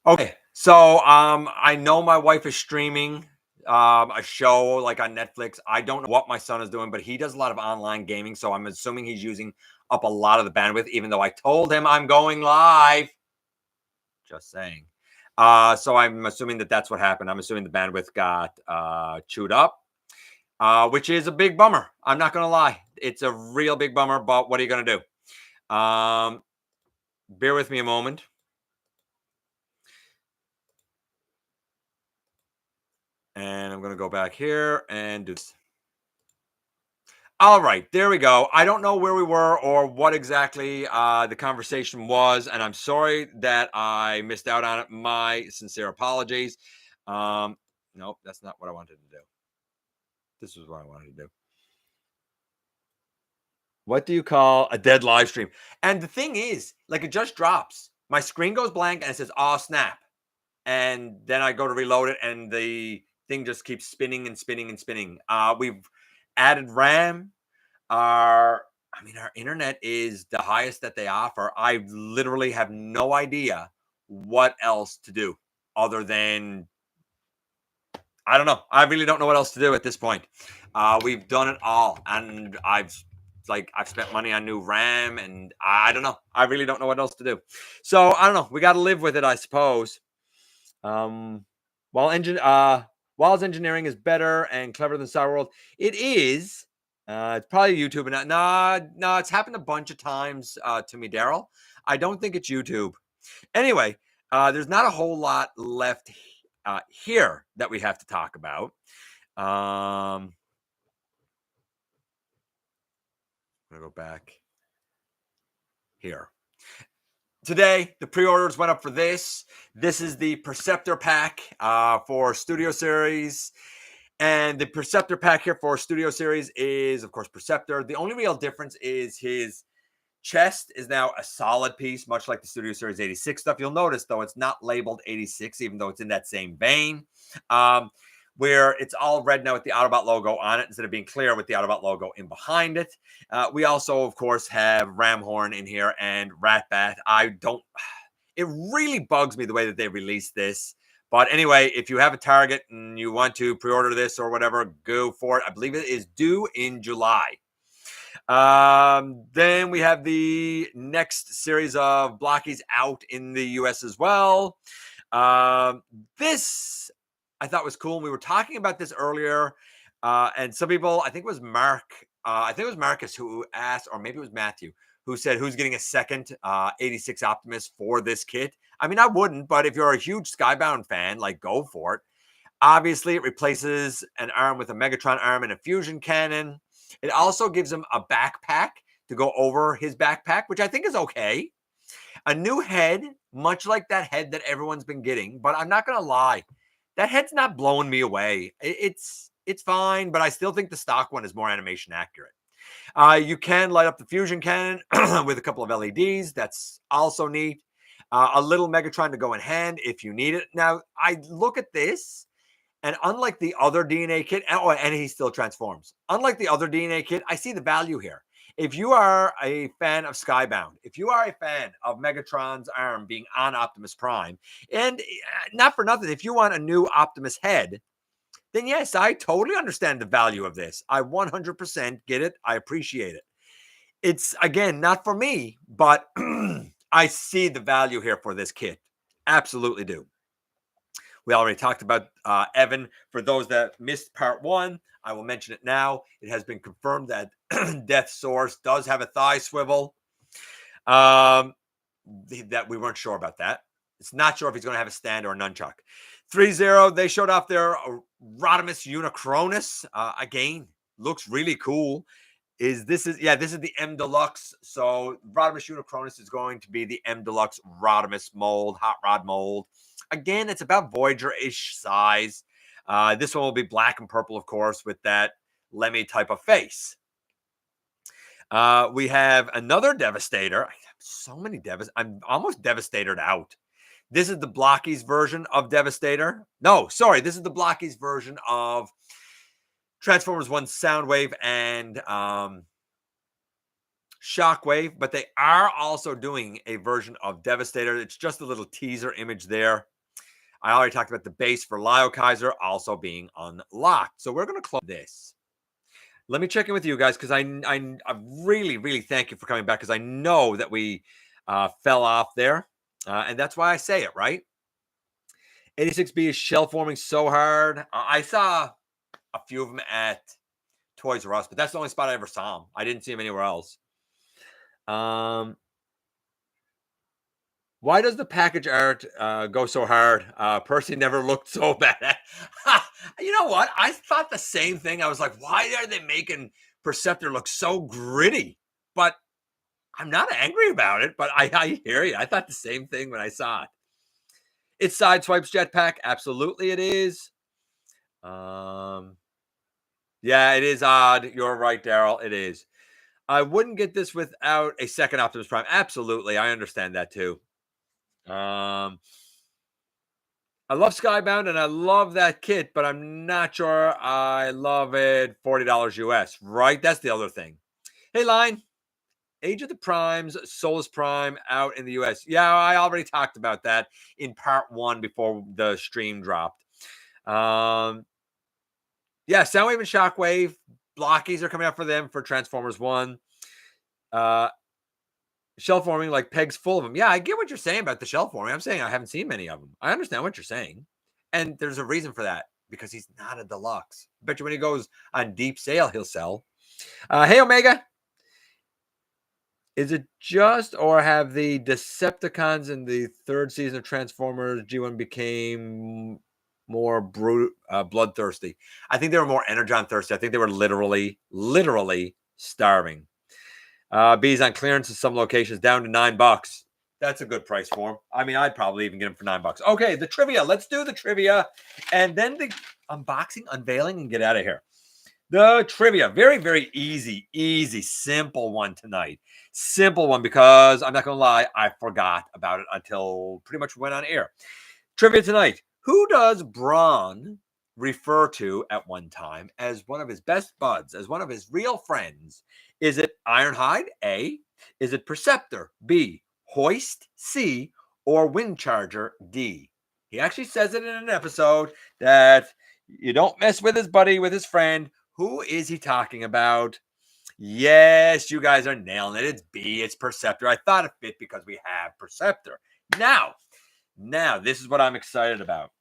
Okay, so I know my wife is streaming a show like on Netflix. I don't know what my son is doing, but he does a lot of online gaming, so I'm assuming he's using up a lot of the bandwidth, even though I told him I'm going live. Just saying. So I'm assuming that that's what happened. I'm assuming the bandwidth got chewed up, which is a big bummer. I'm not gonna lie, it's a real big bummer. But what are you gonna do? Bear with me a moment. And I'm going to go back here and do this. All right, there we go. I don't know where we were or what exactly the conversation was, and I'm sorry that I missed out on it. My sincere apologies. Um, nope, that's not what I wanted to do. This is what I wanted to do. What do you call a dead live stream? And the thing is, like, it just drops. My screen goes blank and it says, "Oh, snap." And then I go to reload it, and the thing just keeps spinning and spinning and spinning. We've added RAM. Our internet is the highest that they offer. I literally have no idea what else to do other than I don't know. I really don't know what else to do at this point. We've done it all, and I've spent money on new RAM, and I don't know. I really don't know what else to do. So I don't know. We got to live with it, I suppose. Um, while while engineering is better and clever than Star World, it is. It's probably YouTube, and no, it's happened a bunch of times to me, Daryl. I don't think it's YouTube. Anyway, there's not a whole lot left here that we have to talk about. I'm gonna go back here. Today, the pre-orders went up for this. This is the Perceptor pack for Studio Series. And the Perceptor pack here for Studio Series is, of course, Perceptor. The only real difference is his chest is now a solid piece, much like the Studio Series 86 stuff. You'll notice, though, it's not labeled 86, even though it's in that same vein. Where it's all red now with the Autobot logo on it instead of being clear with the Autobot logo in behind it. We also, of course, have Ramhorn in here and Ratbat. It really bugs me the way that they released this. But anyway, if you have a Target and you want to pre-order this or whatever, go for it. I believe it is due in July. Then we have the next series of Blokees out in the US as well. This I thought was cool. We were talking about this earlier, and some people, I think it was Mark, I think it was Marcus who asked, or maybe it was Matthew, who said who's getting a second 86 Optimus for this kit. I mean, I wouldn't, but if you're a huge Skybound fan, like, go for it. Obviously, it replaces an arm with a Megatron arm and a fusion cannon. It also gives him a backpack to go over his backpack, which I think is okay. A new head, much like that head that everyone's been getting, but I'm not gonna lie, that head's not blowing me away. It's fine, but I still think the stock one is more animation accurate. You can light up the fusion cannon with a couple of LEDs. That's also neat. A little Megatron to go in hand if you need it. Now, I look at this, and unlike the other DNA kit, and he still transforms. Unlike the other DNA kit, I see the value here. If you are a fan of Skybound, if you are a fan of Megatron's arm being on Optimus Prime, and not for nothing, if you want a new Optimus head, then yes, I totally understand the value of this. I 100% get it. I appreciate it. It's, again, not for me, but I see the value here for this kit. Absolutely do. We already talked about Evan. For those that missed part one, I will mention it now. It has been confirmed that Death Source does have a thigh swivel. That we weren't sure about that. It's not sure if he's going to have a stand or a nunchuck. threezero, they showed off their Rodimus Unicronus. Again, looks really cool. This is the M Deluxe. So Rodimus Unicronus is going to be the M Deluxe Rodimus mold, hot rod mold. Again, it's about Voyager-ish size. This one will be black and purple, of course, with that Lemmy type of face. We have another Devastator. I have so many Devastators. I'm almost Devastated out. This is the Blokees version of Devastator. No, sorry. This is the Blokees version of Transformers 1 Soundwave and Shockwave, but they are also doing a version of Devastator. It's just a little teaser image there. I already talked about the base for Lyle Kaiser also being unlocked. So we're going to close this. Let me check in with you guys because I really, really thank you for coming back because I know that we fell off there. And that's why I say it, right? 86B is shell forming so hard. I saw a few of them at Toys R Us, but that's the only spot I ever saw them. I didn't see them anywhere else. Why does the package art go so hard? Percy never looked so bad. You know what? I thought the same thing. I was like, why are they making Perceptor look so gritty? But I'm not angry about it, but I hear you. I thought the same thing when I saw it. It's Sideswipe's jetpack. Absolutely it is. Yeah, it is odd. You're right, Daryl. It is. I wouldn't get this without a second Optimus Prime. Absolutely. I understand that too. I love Skybound and I love that kit, but I'm not sure I love it $40 US, right? That's the other thing. Hey, Line. Age of the Primes, Solus Prime out in the US. Yeah, I already talked about that in part 1 before the stream dropped. Yeah, Soundwave and Shockwave. Blokees are coming out for them for Transformers 1. Shell forming like pegs full of them. Yeah, I get what you're saying about the shell forming. I'm saying I haven't seen many of them. I understand what you're saying. And there's a reason for that because he's not a deluxe. Bet you when he goes on deep sale, he'll sell. Hey, Omega. Is it just or have the Decepticons in the 3rd season of Transformers G1 became more bloodthirsty? I think they were more energon thirsty. I think they were literally starving. Bees on clearance in some locations down to $9. That's a good price for them. I mean, I'd probably even get them for $9. Okay, the trivia. Let's do the trivia and then the unboxing, unveiling, and get out of here. The trivia. Very, very easy, simple one tonight. Simple one because I'm not going to lie, I forgot about it until pretty much went on air. Trivia tonight. Who does Braun refer to at one time as one of his best buds, as one of his real friends? Is it Ironhide, A? Is it Perceptor, B? Hoist, C? Or Windcharger, D? He actually says it in an episode that you don't mess with his buddy, with his friend. Who is he talking about? Yes, you guys are nailing it. It's B. It's Perceptor. I thought it fit because we have Perceptor. Now, this is what I'm excited about.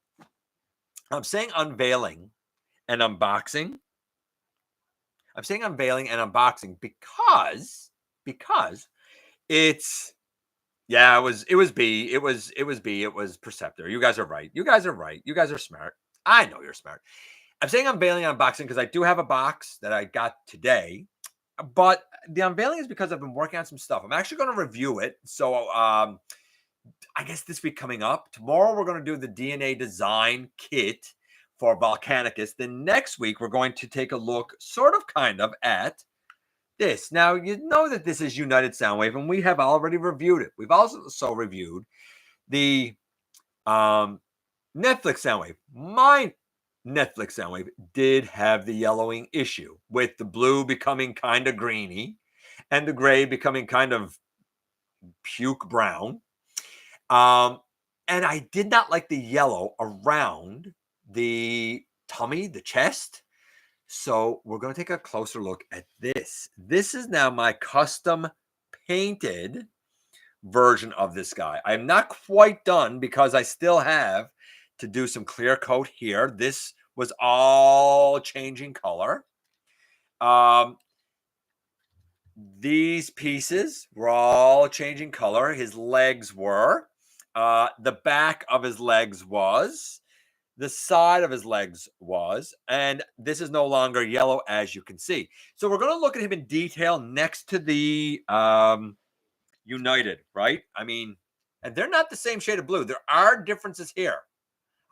I'm saying unveiling and unboxing. I'm saying unveiling and unboxing because it's it was B. It was B. It was Perceptor. You guys are right. You guys are smart. I know you're smart. I'm saying unveiling and unboxing because I do have a box that I got today. But the unveiling is because I've been working on some stuff. I'm actually going to review it. So I guess this week coming up. Tomorrow we're going to do the DNA design kit for Volcanicus. Then next week we're going to take a look, kind of, at this. Now, you know that this is United Soundwave, and we have already reviewed it. We've also reviewed the Netflix Soundwave. My Netflix Soundwave did have the yellowing issue with the blue becoming kind of greeny and the gray becoming kind of puke brown. And I did not like the yellow around the tummy, the chest. So we're going to take a closer look at this. This is now my custom painted version of this guy. I'm not quite done because I still have to do some clear coat here. This was all changing color. These pieces were all changing color. His legs were. The back of his legs was. The side of his legs was. And this is no longer yellow, as you can see. So we're going to look at him in detail next to the United, right? I mean, and they're not the same shade of blue. There are differences here.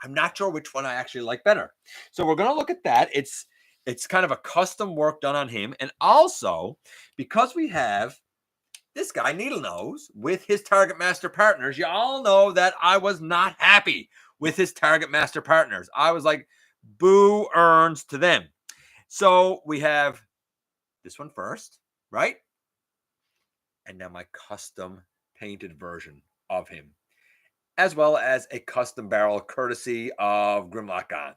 I'm not sure which one I actually like better. So we're going to look at that. It's kind of a custom work done on him. And also, because we have this guy, Needle Nose, with his Target Master partners, you all know that I was not happy with his Target Master partners. I was like, boo earns to them. So we have this one first, right? and now my custom painted version of him, as well as a custom barrel courtesy of Grimlock On.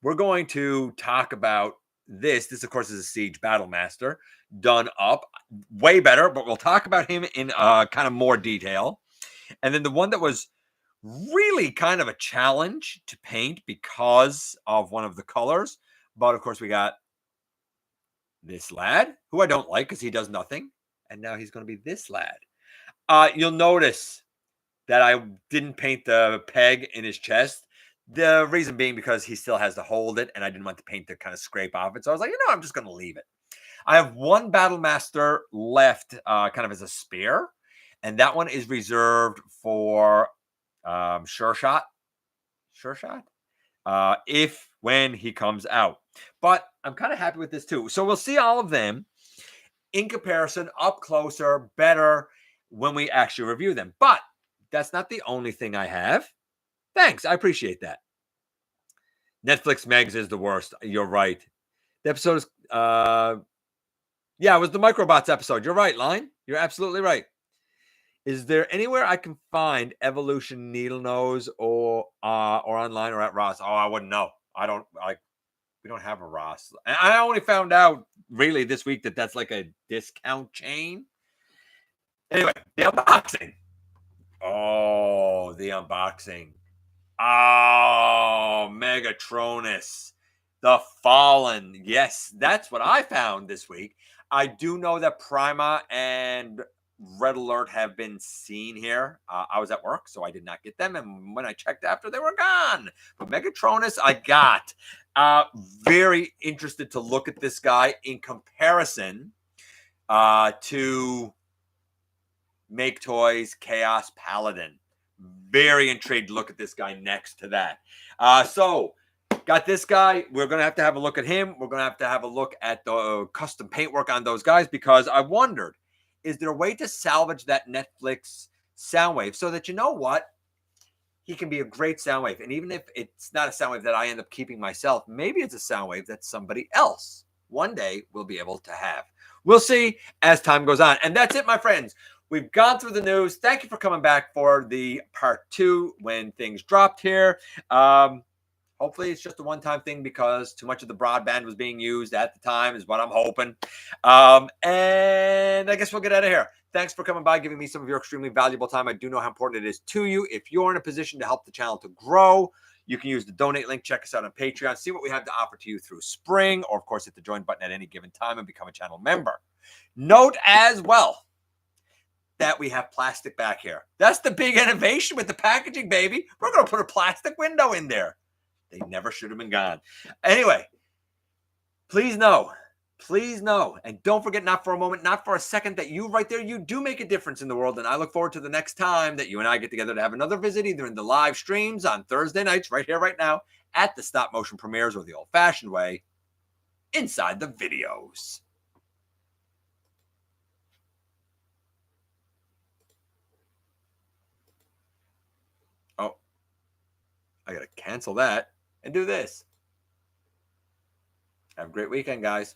We're going to talk about this. This, of course, is a Siege Battle Master done up way better, but we'll talk about him in kind of more detail. And then the one that was really kind of a challenge to paint because of one of the colors. But of course, we got this lad, who I don't like because he does nothing. And now he's going to be this lad. You'll notice that I didn't paint the peg in his chest. The reason being because he still has to hold it, and I didn't want the paint to kind of scrape off it. So I was like, I'm just going to leave it. I have one Battle Master left kind of as a spare, and that one is reserved for Sure Shot, if when he comes out. But I'm kind of happy with this too. So we'll see all of them in comparison, up closer, better when we actually review them. But that's not the only thing I have. Thanks. I appreciate that. Netflix Megs is the worst. You're right. The episode is, it was the Microbots episode. You're right, Line. You're absolutely right. Is there anywhere I can find Evolution Needle Nose or online or at Ross? Oh, I wouldn't know. We don't have a Ross. And I only found out really this week that that's like a discount chain. Anyway, the unboxing. Oh, the unboxing. Oh, Megatronus. The Fallen. Yes, that's what I found this week. I do know that Prima and Red Alert have been seen here. I was at work, so I did not get them. And when I checked after, they were gone. But Megatronus, I got. Very interested to look at this guy in comparison to Make Toys Chaos Paladin. Very intrigued to look at this guy next to that. So got this guy. We're going to have a look at him. We're going to have a look at the custom paintwork on those guys, because I wondered, is there a way to salvage that Netflix Soundwave so that, you know what, he can be a great Soundwave. And even if it's not a Soundwave that I end up keeping myself, maybe it's a Soundwave that somebody else one day will be able to have. We'll see as time goes on. And that's it, my friends. We've gone through the news. Thank you for coming back for the part 2 when things dropped here. Hopefully it's just a one-time thing, because too much of the broadband was being used at the time is what I'm hoping. And I guess we'll get out of here. Thanks for coming by, giving me some of your extremely valuable time. I do know how important it is to you. If you're in a position to help the channel to grow, you can use the donate link. Check us out on Patreon. See what we have to offer to you through Spring, or of course hit the join button at any given time and become a channel member. Note as well that we have plastic back here. That's the big innovation with the packaging, baby. We're going to put a plastic window in there. They never should have been gone. Anyway, please know, and don't forget, not for a moment, not for a second, that you right there, you do make a difference in the world. And I look forward to the next time that you and I get together to have another visit, either in the live streams on Thursday nights, right here, right now, at the stop motion premieres, or the old-fashioned way, inside the videos. Oh, I got to cancel that and do this. Have a great weekend, guys.